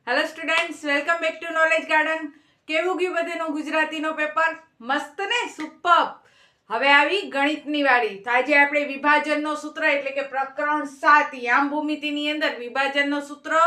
Hello students, welcome back to knowledge garden. કેવું ગયું બધાનું ગુજરાતીનો પેપર? મસ્ત ને? સુપર. હવે આવી ગણિતની વાળી. તો આજે આપણે વિભાજનનો સૂત્ર એટલે કે પ્રકરણ 7 યામ ભૂમિતિની અંદર વિભાજનનો સૂત્ર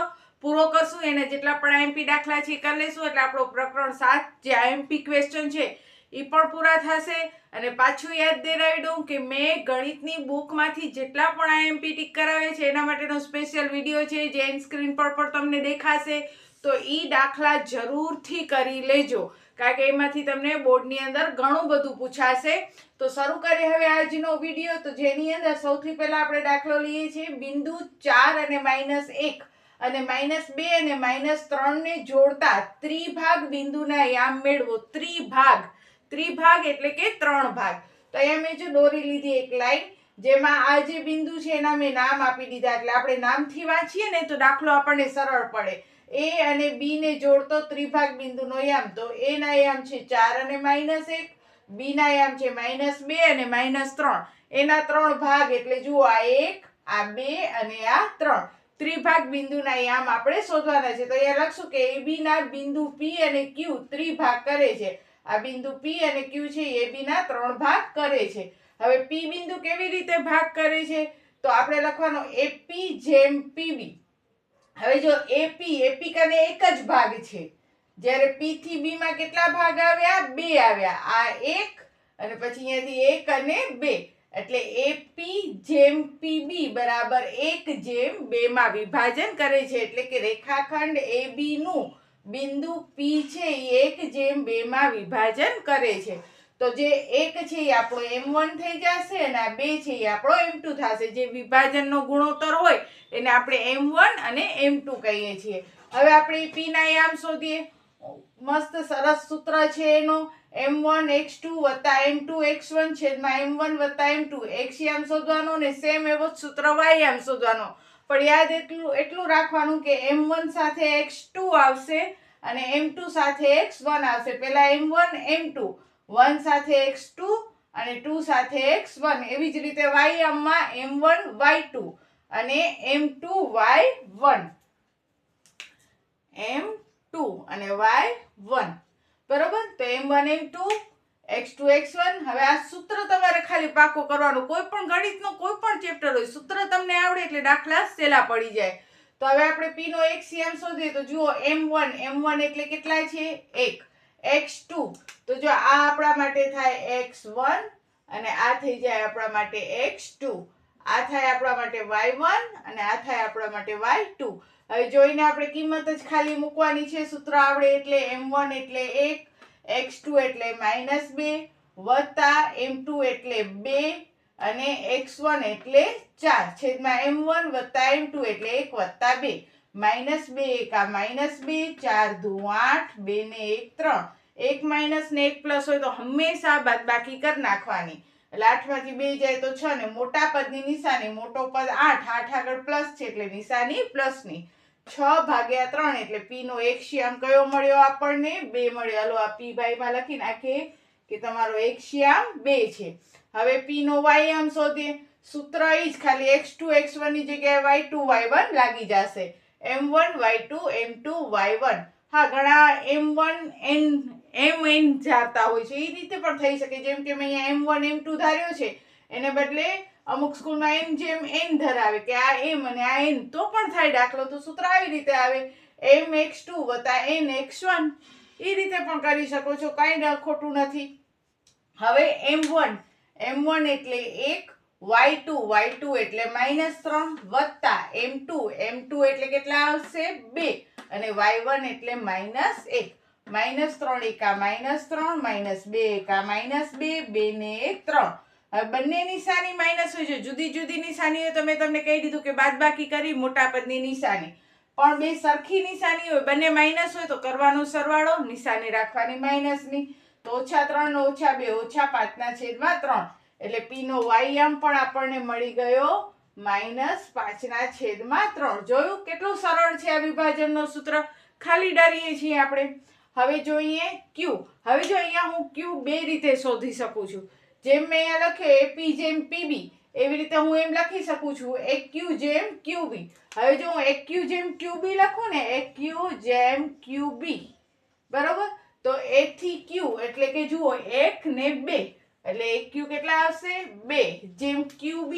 પૂરો કરશું. એને જેટલા પણ આઈએમપી દાખલા છે એ કરી લઈશું એટલે આપણો પ્રકરણ 7 જે આઈએમપી ક્વેશ્ચન છે એ પણ પૂરા થશે. અને પાછું યાદ દેરાવી દઉં કે મેં ગણિતની બુકમાંથી જેટલા પણ આઈએમપી ટીક કરાવે છે એના માટેનો સ્પેશિયલ વિડીયો છે જે એન્ડ સ્ક્રીન પર પણ તમને દેખાશે. તો એ દાખલા જરૂરથી કરી લેજો કારણ કે એમાંથી તમને બોર્ડની અંદર ઘણું બધું પૂછાશે. તો શરૂ કરીએ હવે આજનો વિડીયો. તો જેની અંદર સૌથી પહેલા આપણે દાખલો લઈએ છીએ બિંદુ 4 અને -1 અને -2 અને -3 ને જોડતા ત્રિભાગ બિંદુના યામ મેળવો. ત્રિભાગ એટલે કે 3 ભાગ. તો અહીંયા મેં જો દોરી લીધી એક લાઈન જેમાં આ જે બિંદુ છે એના મેં નામ આપી દીધા એટલે આપણે નામથી વાંચીએ ને તો દાખલો આપણને સરળ પડે. એ અને બી ને જોડતો ત્રિભાગ બિંદુનો યામ. તો એ ના યામ છે 4 અને -1, બી ના યામ છે -2 અને -3. એના 3 ભાગ એટલે જુઓ આ 1, આ 2 અને આ 3. ત્રિભાગ બિંદુના યામ આપણે શોધવાના છે. તો અહીંયા લખશું કે AB ના બિંદુ P અને Q ત્રિભાગ કરે છે. આ બિંદુ P અને Q છે એ AB ના 3 ભાગ કરે છે. હવે P બિંદુ કેવી રીતે ભાગ કરે છે? તો આપણે લખવાનો AP જેમ PB. હવે જો AP કને એક જ ભાગ છે જ્યારે P થી B માં કેટલા ભાગ આવ્યા? 2 આવ્યા. આ 1 અને પછી અહીંયાથી 1 અને 2 એટલે AP જેમ PB બરાબર 1 જેમ 2 માં વિભાજન કરે છે. એટલે કે રેખાખંડ AB નું બિંદુ P છે એ 1 જેમ 2 માં વિભાજન કરે છે. તો જે 1 છે એ આપણો M1 થઈ જશે અને આ 2 છે એ આપણો M2 થશે. જે વિભાજનનો ગુણોત્તર હોય એને આપણે M1 અને M2 કહીએ છીએ. હવે આપણે P ના યામ શોધીએ. મસ્ત સરસ સૂત્ર છે એનો M1 x2 M2 x1 છેદમાં M1 M2 x યામ શોધવાનો ને સેમ એવો જ સૂત્ર y યામ શોધવાનો. પણ યાદ એટલું રાખવાનું કે M1 સાથે x2 આવશે અને M2 સાથે x1 આવશે. પહેલા M1 M2 1 સાથે x2 અને 2 સાથે x1. એવી જ રીતે y યામમાં M1 y2 અને M2 y1 M2 અને y1 બરોબર. તો M1 M2 x2 x1. હવે આ સૂત્ર તમારે ખાલી પાકો કરવાનું. કોઈ પણ ગણિતનો કોઈ પણ ચેપ્ટર હોય સૂત્ર તમને આવડે એટલે દાખલા સહેલા પડી જાય. તો હવે આપણે P નો x યામ શોધીએ તો જુઓ M1 એટલે કેટલા છે? 1. x2 તો જો આ આપણા માટે થાય x1 અને આ થઈ જાય આપણા માટે x2. આ થાય આપણા માટે y1 અને આ થાય આપણા માટે y2. હવે જોઈને આપણે કિંમત જ ખાલી મૂકવાની છે. સૂત્ર આવડે એટલે M1 એટલે 1, x2 એટલે -2 વત્તા M2 એટલે 2 અને x1 એટલે 4 છેદમાં M1 વત્તા M2 એટલે 1 વત્તા 2. -2 એકા -2 4 દુ 8 2 ને 1 3. 1 માઇનસ ને 1 પ્લસ હોય તો હંમેશા બાદબાકી કરી નાખવાની. એટલે 8 માંથી 2 જાય તો 6 ને મોટા પદની નિશાની. મોટો પદ 8 આગળ પ્લસ છે એટલે નિશાની પ્લસની. 6 ભાગ્યા 3 એટલે P નો એક્સ્યામ કયો મળ્યો આપણને? 2 મળ્યો. હાલો આ P ભાઈ માં લખી નાખીએ કે તમારો એક્સ્યામ 2 છે. હવે P નો y યામ શોધીએ. સૂત્ર ઈ જ ખાલી x2 x1 ની જગ્યાએ y2 y1 લાગી જશે. M1 y2 M2 y1. હા, ઘણા mn જાતા હોય છે. એ રીતે પણ થઈ શકે. જેમ કે મેં અહીંયા M1 M2 ધાર્યો છે એને બદલે અમુક સ્કૂલમાં m જેમ n ધરાવે કે આ m અને આ n તો પણ થાય દાખલો. તો સૂત્ર આવી રીતે આવે mx2 વત્તા nx1. એ રીતે પણ કરી શકો છો. કાંઈ ખોટું નથી. હવે M1 એટલે 1, y2 એટલે -3 વત્તા M2 એટલે કેટલા આવશે? 2 અને y1 એટલે -1. -3 એકા -3 -2 એકા -2 2 ને 1 3. હવે બંને નિશાની માઇનસ હોય છે. જુદી જુદી નિશાની હોય તો મેં તમને કહી દીધું કે બાદબાકી કરી મોટા પદની નિશાની. પણ બે સરખી નિશાની હોય બંને માઇનસ હોય તો કરવાનો સરવાળો, નિશાની રાખવાની માઇનસની. તો -3 ને -2 -5 ના છેદમાં 3 એટલે P નો y યામ પણ આપણને મળી ગયો -5 ના છેદમાં 3. જોયું કેટલું સરળ છે આ વિભાજનનો સૂત્ર? ખાલી ડરીએ છીએ આપણે. હવે જોઈએ Q. હવે જો અહીંયા હું Q બે રીતે શોધી શકું છું. જેમ મેં અહીંયા લખ્યો AP જેમ PB એવી રીતે હું એમ લખી શકું છું AQ જેમ QB. હવે જો હું AQ જેમ QB લખું ને, AQ જેમ QB, બરોબર, તો A થી Q એટલે કે જુઓ 1 ને 2 એટલે AQ કેટલા આવશે 2 જેમ QB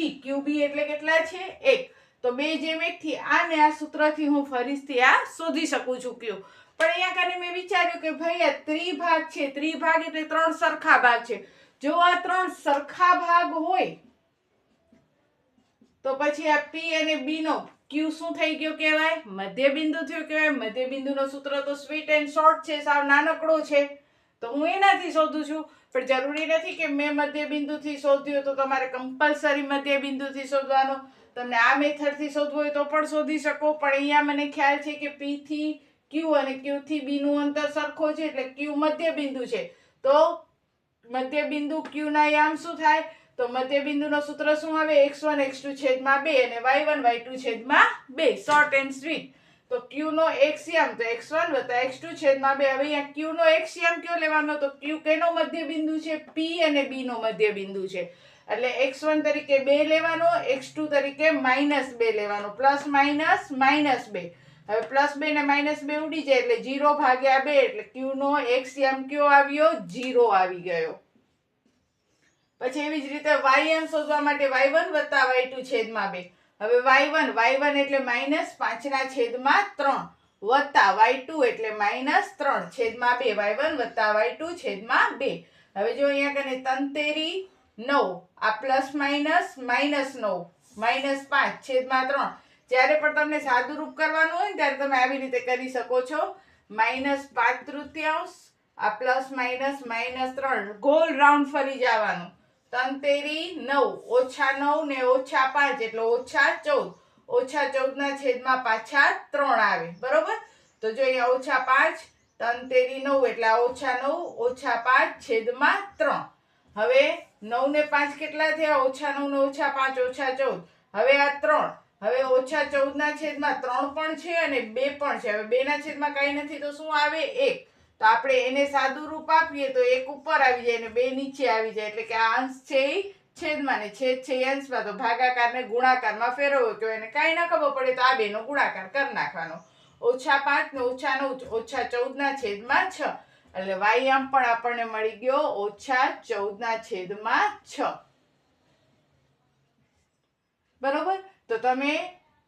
એટલે કેટલા છે 1, તો 2 જેમ 1 થી આને આ સૂત્રથી હું ફરીથી આ શોધી શકું છું Q. પણ અહીંયા કને મેં વિચાર્યું કે ભાઈ આ ત્રિભાગ છે, ત્રિભાગ એટલે 3 સરખા ભાગ છે. જો આ 3 સરખા ભાગ હોય તો પછી આ P અને B નો Q શું થઈ ગયો કહેવાય? મધ્યબિંદુ થયો કહેવાય. મધ્યબિંદુનો સૂત્ર તો સ્વીટ એન્ડ શોર્ટ છે, સાવ નાનકડો છે, તો હું એનાથી શોધું છું. પણ જરૂરી નથી કે મેં મધ્યબિંદુથી શોધ્યો તો તમારે કમ્પલસરી મધ્યબિંદુથી શોધવાનો. તમને આ મેથડથી શોધવું હોય તો પણ શોધી શકો. પણ અહીંયા મને ખ્યાલ છે કે P થી Q અને Q થી B નું અંતર સરખો છે એટલે Q મધ્યબિંદુ છે. તો મધ્યબિંદુ Q ના યામ શું થાય? તો મધ્યબિંદુનો સૂત્ર શું આવે? x1 x2 છેદમાં 2 અને y1 y2 છેદમાં 2. Short and sweet. તો Q નો x યામ તો x1 વત્તા x2 છેદમાં 2. હવે અહીંયા Q નો x યામ કયો લેવાનો? તો Q કેનો મધ્યબિંદુ છે? P અને B નો મધ્યબિંદુ છે. એટલે x1 તરીકે 2 લેવાનો, x2 તરીકે -2 લેવાનો, પ્લસ માઇનસ -2. હવે +2 ને -2 ઉડી જાય એટલે 0/2 એટલે Q નો x યામ કયો આવ્યો? 0 આવી ગયો. પછી એવી જ રીતે y યામ શોધવા માટે y1 વત્તા y2 છેદમાં 2. હવે y1 એટલે -5/3 વત્તા y2 એટલે -3 છેદમાં 2. y1 વત્તા y2 છેદમાં 2. હવે જો અહીંયા કને તંતેરી 9, આ પ્લસ માઇનસ -9 -5 છેદમાં 3. જ્યારે પણ તમને સાદુરૂપ કરવાનું હોય ને ત્યારે તમે આવી રીતે કરી શકો છો. -5/3 આ પ્લસ માઇનસ -3 ગોલ રાઉન્ડ ફરી જવાનું. તંતેરી 9 -9 ને -5 એટલે -14. -14 ના છેદમાં પાછા 3 આવે, બરોબર. તો જો અહીંયા -5 તંતેરી 9 એટલે -9 -5 છેદમાં 3. હવે 9 ને 5 કેટલા થયા? -9 ને -5 -14. હવે આ 3. હવે -14 ના છેદમાં 3 પણ છે અને 2 પણ છે. હવે 2 ના છેદમાં કઈ નથી તો શું આવે? 1. તો આપણે એને સાદું રૂપ આપીએ તો 1 ઉપર આવી જાય અને 2 નીચે આવી જાય. એટલે કે આ અંશ છે એ છેદમાં ને છેદ છે એ અંશમાં. તો ભાગાકારને ગુણાકારમાં ફેરવવો કે એને કાંઈ ના ખબર પડે તો આ બેનો ગુણાકાર કરી નાખવાનો. -5 ને -9 -14 ના છેદમાં 6. એટલે y આમ પણ આપણને મળી ગયો -14 ના છેદમાં 6. બરોબર. તો તમે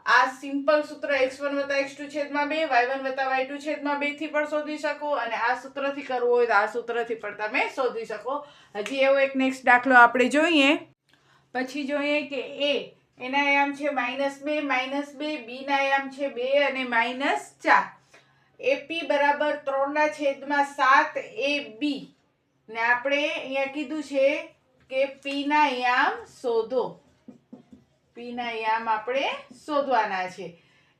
આ સિમ્પલ સૂત્ર x1 વત્તા x2 છેદમાં 2, y1 વત્તા y2 છેદમાં 2 થી પણ શોધી શકો અને આ સૂત્રથી કરવું હોય તો આ સૂત્રથી પણ તમે શોધી શકો. હજી એવો એક નેક્સ્ટ દાખલો આપણે જોઈએ. પછી જોઈએ કે a એના યામ છે -2 b ના યામ છે 2 અને -4. AP બરાબર 3 ના છેદમાં 7 AB ને આપણે અહીંયા કીધું છે કે P ના યામ શોધો. P ના યામ આપણે શોધવાના છે.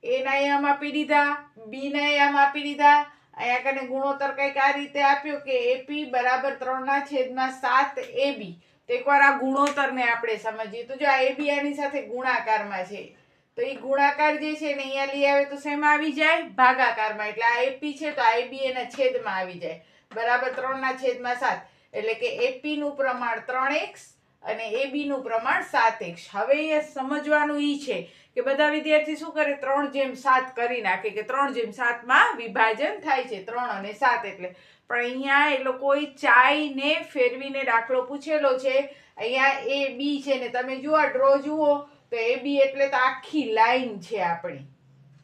A ના યામ આપી દીધા, B ના યામ આપી દીધા. અહીંયા કને ગુણોત્તર કંઈક આ રીતે આપ્યો કે AP બરાબર 3 ના છેદમાં 7 AB. તો એકવાર આ ગુણોત્તરને આપણે સમજીએ. તો જો આ AB આની સાથે ગુણાકારમાં છે તો એ ગુણાકાર જે છે ને અહીંયા લઈ આવે તો શેમાં આવી જાય? ભાગાકારમાં. એટલે આ AP છે તો આ AB એના છેદમાં આવી જાય. બરાબર 3 ના છેદમાં 7 એટલે કે AP નું પ્રમાણ 3x અને AB નું પ્રમાણ 7x. હવે અહીંયા સમજવાનું ઈ છે કે બધા વિદ્યાર્થી શું કરે? 3/7 કરી નાખે કે 3/7 માં વિભાજન થાય છે 3 અને 7 એટલે. પણ અહીંયા એ લોકોએ ચાઈને ફેરવીને દાખલો પૂછેલો છે. અહીંયા AB છે ને તમે જુઓ ડ્રો જુઓ તો AB એટલે તો આખી લાઈન છે આપણી,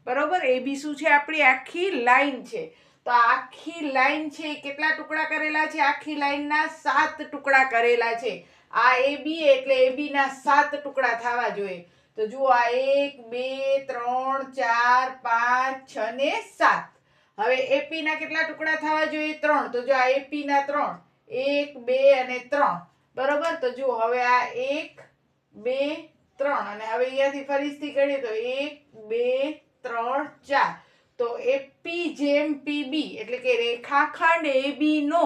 બરોબર. AB શું છે? આપણી આખી લાઈન છે. તો આખી લાઈન છે કેટલા ટુકડા કરેલા છે? આખી લાઈનના 7 ટુકડા કરેલા છે. આ AB એટલે AB ના 7 ટુકડા થવા જોઈએ. તો જુઓ આ 1 2 3 4 5 6 ને 7. હવે AP ના કેટલા ટુકડા થવા જોઈએ? 3. તો જો આ AP ના 3 1 2 અને 3, બરોબર. તો જુઓ હવે આ 1 2 3 અને હવે અહીંયાથી ફરીથી ગણીએ તો 1 2 3 4. તો AP જેમ PB એટલે કે રેખાખંડ AB નો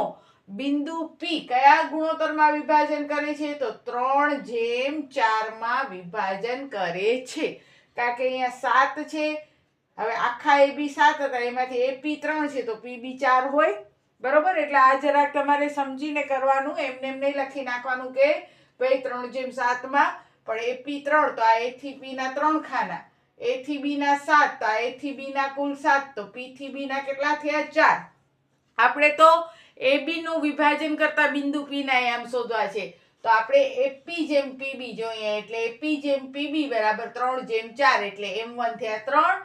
બિંદુ P કયા ગુણોત્તરમાં વિભાજન કરે છે? તો 3/4 માં વિભાજન કરે છે. કારણ કે અહીંયા 7 છે. હવે આખા AB 7 હતા એમાંથી AP 3 છે તો PB 4 હોય, બરોબર. એટલે આ જરાક તમારે સમજીને કરવાનું. એમને એમ નહીં લખી નાખવાનું કે ભાઈ 3/7 માં પણ એપી 3 તો આ એ થી પી ના 3 ખાના, એ થી બી ના 7 તો આ એ થી બી ના કુલ 7 તો પી થી બી ના કેટલા થયા 4. આપણે તો એબી નું વિભાજન કરતા બિંદુ પી ના આયામ શોધવા છે, તો આપણે એપી જેમ પીબી જોઈએ, એટલે એપી જેમ પીબી બરાબર 3/4, એટલે m1 થયા 3,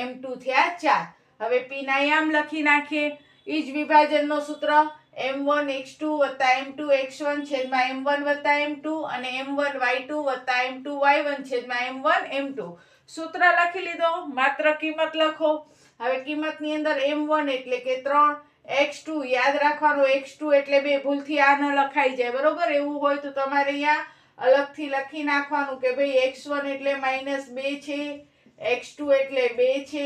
m2 થયા 4. હવે પી ના આયામ લખી નાખીએ. ઈ જ વિભાજનનો સૂત્ર m1x2 m2 x1 છેદમાં m1 m2 અને m1 y2 m2 y1 છેદમાં m1 m2. સૂત્ર લખી લીધો, માત્ર કિંમત લખો. હવે કિંમતની અંદર m1 એટલે કે 3, x2 યાદ રાખવાનું, x2 એટલે 2, ભૂલથી આ ન લખાઈ જાય, બરોબર. એવું હોય તો તમારે અહીંયા અલગથી લખી નાખવાનું કે ભાઈ x1 એટલે -2 છે, x2 એટલે 2 છે,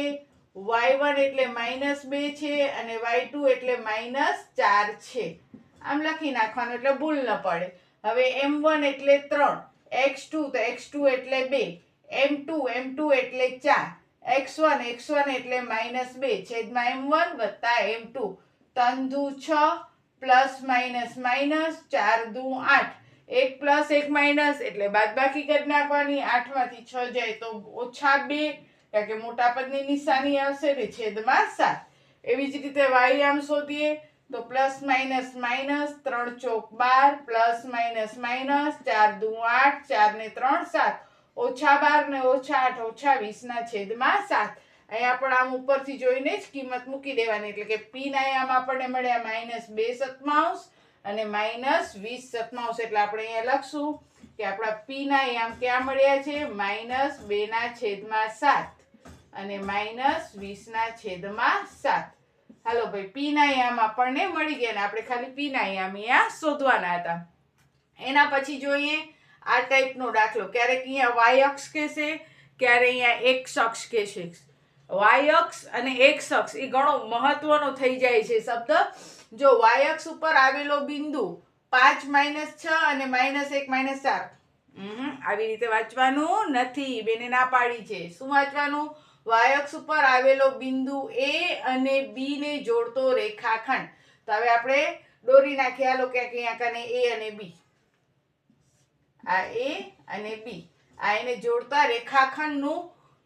y1 એટલે -2 છે અને y2 એટલે -4 છે. આમ લખી નાખવાનું એટલે ભૂલ ન પડે. હવે m1 એટલે 3, x2 તો x2 એટલે 2, m2 એટલે 4, x1 એટલે -2 છેદમાં m1 વત્તા m2. 3 દુ 6 પ્લસ માઇનસ માઇનસ 4 દુ 8, 1 પ્લસ 1 માઇનસ એટલે બાદબાકી કરી નાખવાની. 8 માંથી 6 જાય તો -2, કારણ કે મોટા પદની નિશાની આવશે ને છેદમાં 7. એવી જ રીતે y આમ શોધીએ તો પ્લસ માઇનસ માઇનસ 3 ચોક 12 પ્લસ માઇનસ માઇનસ 4 દુ 8, 4 ને 3 7, -12 ને -8 -20 ના છેદમાં 7. અહીંયા પણ આમ ઉપરથી જોઈને જ કિંમત મૂકી દેવાની, એટલે કે પી ના આમ આપણને મળ્યા -2/7 અને -20/7. એટલે આપણે અહીંયા લખશું કે આપણા પી ના આમ ક્યાં મળ્યા છે, -2 ના છેદમાં 7 અને -20/7. હાલો ભાઈ, પી ના આમ આપણને મળી ગયા ને આપણે ખાલી પી ના આમ અહીંયા શોધવાના હતા. એના પછી જોઈએ આ ટાઈપનો દાખલો. ક્યારેક અહીંયા y અક્ષ કહેશે, ક્યારે અહીંયા x અક્ષ કહેશે. y અક્ષ અને x અક્ષ એ ઘણો મહત્વનો થઈ જાય છે શબ્દ. જો y અક્ષ ઉપર આવેલો બિંદુ 5 -6 અને -1 -4, આવી રીતે વાંચવાનું નથી, બેને ના પાડી છે. શું વાંચવાનું? y અક્ષ ઉપર આવેલો બિંદુ a અને b ને જોડતો રેખાખંડ. તો હવે આપણે દોરી નાખીએ. હાલો ક્યાંક અહીંયા કને a અને b, આ a અને b, આ એને જોડતા રેખાખંડનું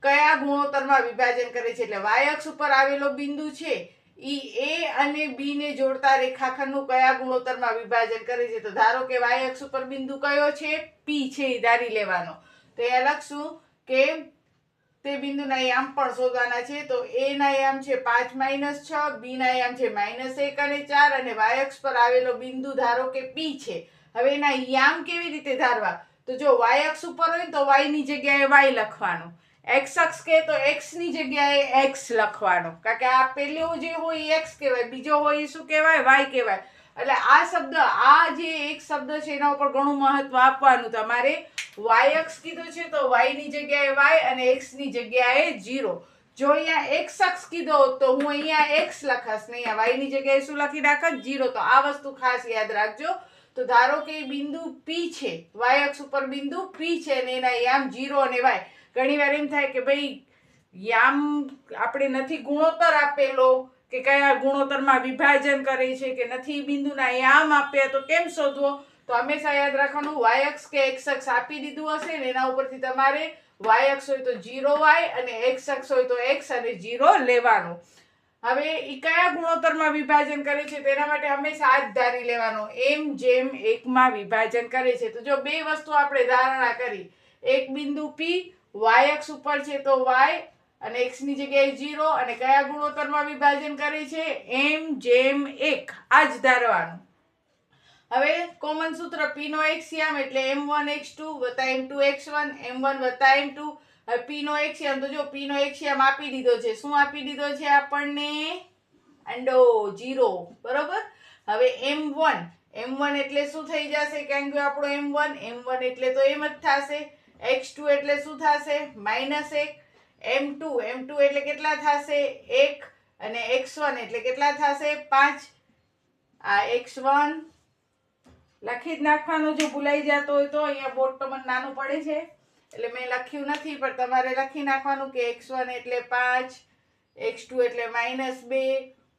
કયા ગુણોત્તરમાં વિભાજન કરે છે. એટલે y અક્ષ ઉપર આવેલો બિંદુ છે ઈ a અને b ને જોડતા રેખાખંડનું કયા ગુણોત્તરમાં વિભાજન કરે છે. તો ધારો કે y અક્ષ ઉપર બિંદુ કયો છે, p છે, એ ધારી લેવાનો. તો એ લખશું કે તે બિંદુના યામ પણ શોધવાના છે. તો a ના યામ છે 5 - 6, b ના યામ છે -1 અને 4 અને y અક્ષ પર આવેલો બિંદુ ધારો કે p છે. હવે એના યામ કેવી રીતે ધારવા? તો જો y અક્ષ ઉપર હોય તો y ની જગ્યાએ y લખવાનું, x અક્ષ કે તો x ની જગ્યાએ x લખવાનો, કારણ કે આ પેલો જે હોય એ x કહેવાય, બીજો હોય એ શું કહેવાય, y કહેવાય. એટલે આ શબ્દ, આ જે એક શબ્દ છે એના ઉપર ઘણું મહત્વ આપવાનું. તમારે y અક્ષ કીધો છે તો y ની જગ્યાએ y અને x ની જગ્યાએ 0. જો અહીંયા x અક્ષ કીધો તો હું અહીંયા x લખાશ ને અહીંયા y ની જગ્યાએ શું લખી નાખત, 0. તો આ વસ્તુ ખાસ યાદ રાખજો. તો ધારો કે બિંદુ p છે, y અક્ષ ઉપર બિંદુ p છે અને એના યામ 0 અને y. ઘણી વાર એમ થાય કે ભાઈ યામ આપણે નથી ગુણોત્તર આપેલો કે કયા ગુણોત્તરમાં વિભાજન કરે છે કે નથી બિંદુના યામ આપ્યા, તો કેમ શોધવો? તો હંમેશા યાદ રાખવાનું, y અક્ષ કે x અક્ષ આપી દીધું હશે ને એના ઉપરથી તમારે y અક્ષ હોય તો 0y અને x અક્ષ હોય તો x અને 0 લેવાનું. હવે એ કયા ગુણોત્તરમાં વિભાજન કરે છે તેના માટે હંમેશા આ જ ધારી લેવાનો, m/1 માં વિભાજન કરે છે. તો જો બે વસ્તુ આપણે ધારણા કરી, એક બિંદુ p y અક્ષ ઉપર છે તો y અને x ની જગ્યાએ 0 અને કયા ગુણોત્તરમાં વિભાજન કરે છે, m/1. આ જ ધારવાનું. હવે કોમન સૂત્ર p નો એક્સિયમ એટલે m1x2 m2 x1 m1 m2. હવે p નો એક્સિયમ, તો જો p નો એક્સિયમ આપી દીધો છે. શું આપી દીધો છે આપણને? અંડો 0, બરોબર. હવે m1 એટલે શું થઈ જશે? કારણ કે આપણો m1 એટલે તો એમ જ થશે. x2 એટલે શું થશે? -1. m2 એટલે કેટલા થશે? 1 અને x1 એટલે કેટલા થશે? 5. આ x1 લખી જ નાખવાનું, જો ભૂલાઈ જતો હોય તો. અહીંયા બોર્ડ તો મને નાનું પડે છે એટલે મેં લખ્યું નથી, પણ તમારે લખી નાખવાનું કે x1 એટલે 5, x2 એટલે -2,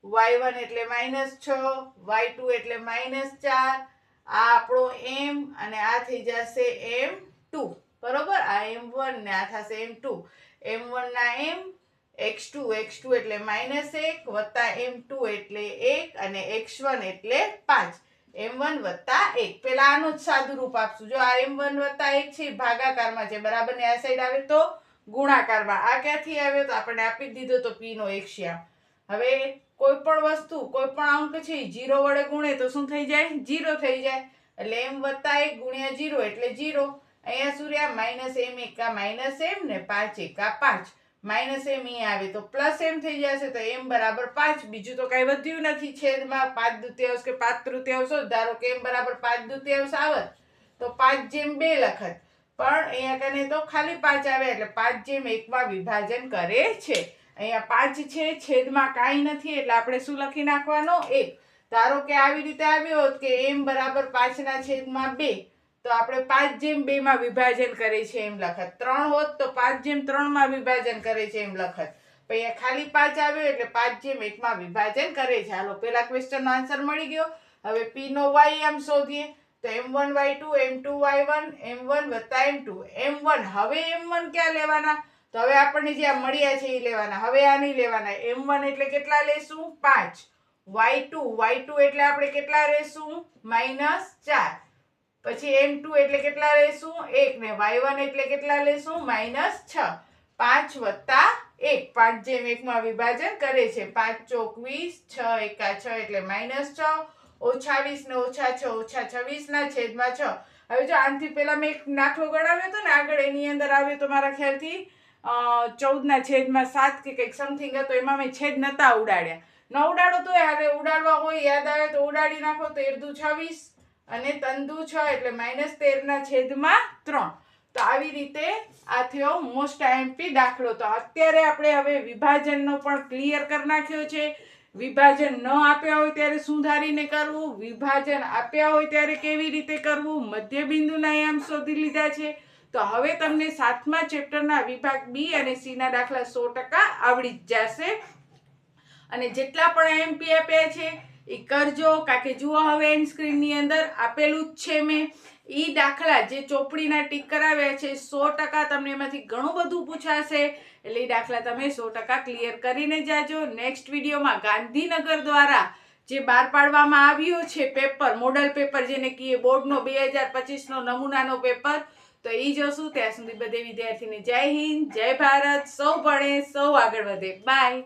y1 એટલે -6, y2 એટલે -4. આ આપણો m અને આ થઈ જશે m2. બરોબર. આ m1 ને આ થશે m2. m1 ના m, x2 એટલે -1 વત્તા m2 એટલે 1 અને x1 એટલે 5. m1 વત્તા 1. પેલા આનું જ સાદું રૂપ આપશું. જો આ m1 વત્તા 1 છે ભાગાકારમાં છે, બરાબર ને આ સાઈડ આવે તો ગુણાકારમાં. આ ક્યાંથી આવ્યો તો આપણે આપી દીધો તો p નો એકશ્યામ. હવે કોઈ પણ વસ્તુ, કોઈ પણ અંક છે 0 વડે ગુણે તો શું થઈ જાય? 0 થઈ જાય. એટલે m વત્તા 1 ગુણ્યા 0 એટલે 0. અહીંયા શું રહ્યા? -m એકા -m ને 5 એકા 5. -m અહીંયા આવે તો +m થઈ જશે, તો m બરાબર 5. બીજું તો કઈ વધ્યું નથી છેદમાં 5/2 કે 5/3. ધારો કે m બરાબર 5/2 આવત તો 5/2 લખત, પણ અહીંયા કને તો ખાલી 5 આવે એટલે 5/1 માં વિભાજન કરે છે. અહીંયા 5 છે, છેદમાં કાંઈ નથી એટલે આપણે શું લખી નાખવાનો? 1. ધારો કે આવી રીતે આવ્યો હોત કે m બરાબર 5/2, તો આપણે 5/2 માં વિભાજન કરે છે એમ લખત. 3 હોત તો 5/3 માં વિભાજન કરે છે એમ લખત. અહીંયા ખાલી 5 આવ્યો એટલે 5/1 માં વિભાજન કરે છે. હાલો, પેલા ક્વેશ્ચન નો આન્સર મળી ગયો. હવે p નો y આમ શોધીએ તો m1 y2 m2 y1 m1 વત્તા m2. m1, હવે m1 ક્યાં લેવાના? તો હવે આપણને જે મળ્યા છે એ લેવાના. હવે આ નહીં લેવાના. m1 એટલે કેટલા લેશું? 5. y2 એટલે આપણે કેટલા લેશું? -4. પછી m2 એટલે કેટલા લેશું? 1 ને y1 એટલે કેટલા લેશું? -6. 5 વત્તા 1, 5/1 માં વિભાજન કરે છે. 5 ચોક 20, 6 એકા 6 એટલે -6, -20 ને -6 -26 ના છેદમાં 6. હવે જો આનાથી પેલા મેં એક દાખલો ગણાવ્યો હતો ને આગળ, એની અંદર આવ્યો તો મારા ખ્યાલથી 14 ના છેદમાં 7 કે કંઈક સમથિંગ હતો. એમાં મેં છેદ નતા ઉડાડ્યા. ન ઉડાડો તો હવે ઉડાડવા હોય, યાદ આવે તો ઉડાડી નાખો. 13 દુ 26 અને 3 દુ 6 એટલે -13 ના છેદમાં 3. તો આવી રીતે આ થયો મોસ્ટ આઈએમપી દાખલો. તો અત્યારે આપણે હવે વિભાજનનો પણ ક્લિયર કરી નાખ્યો છે. વિભાજન ન આપ્યા હોય ત્યારે શું ધારીને કરવું, વિભાજન આપ્યા હોય ત્યારે કેવી રીતે કરવું, મધ્યબિંદુના આયામ શોધી લીધા છે. તો હવે તમને 7મા ચેપ્ટરના વિભાગ બી અને સી ના દાખલા 100% આવડી જ જશે. અને જેટલા પણ આઈએમપી આપ્યા છે એ કરજો, કારણ કે જુઓ હવે એન્ડ સ્ક્રીનની અંદર આપેલું જ છે મેં. ઈ દાખલા જે ચોપડીના ટીક કરાવ્યા છે 100% તમને એમાંથી ઘણું બધું પૂછાશે. એટલે એ દાખલા તમે 100% ક્લિયર કરીને જાજો. નેક્સ્ટ વિડીયોમાં ગાંધીનગર દ્વારા જે બહાર પાડવામાં આવ્યો છે પેપર, મોડલ પેપર જેને કહીએ, બોર્ડનો 2025નો નમૂનાનો પેપર, તો એ જોશું. ત્યાં સુધી બધે વિદ્યાર્થીને જય હિન્દ, જય ભારત. સૌ ભણે સૌ આગળ વધે. બાય.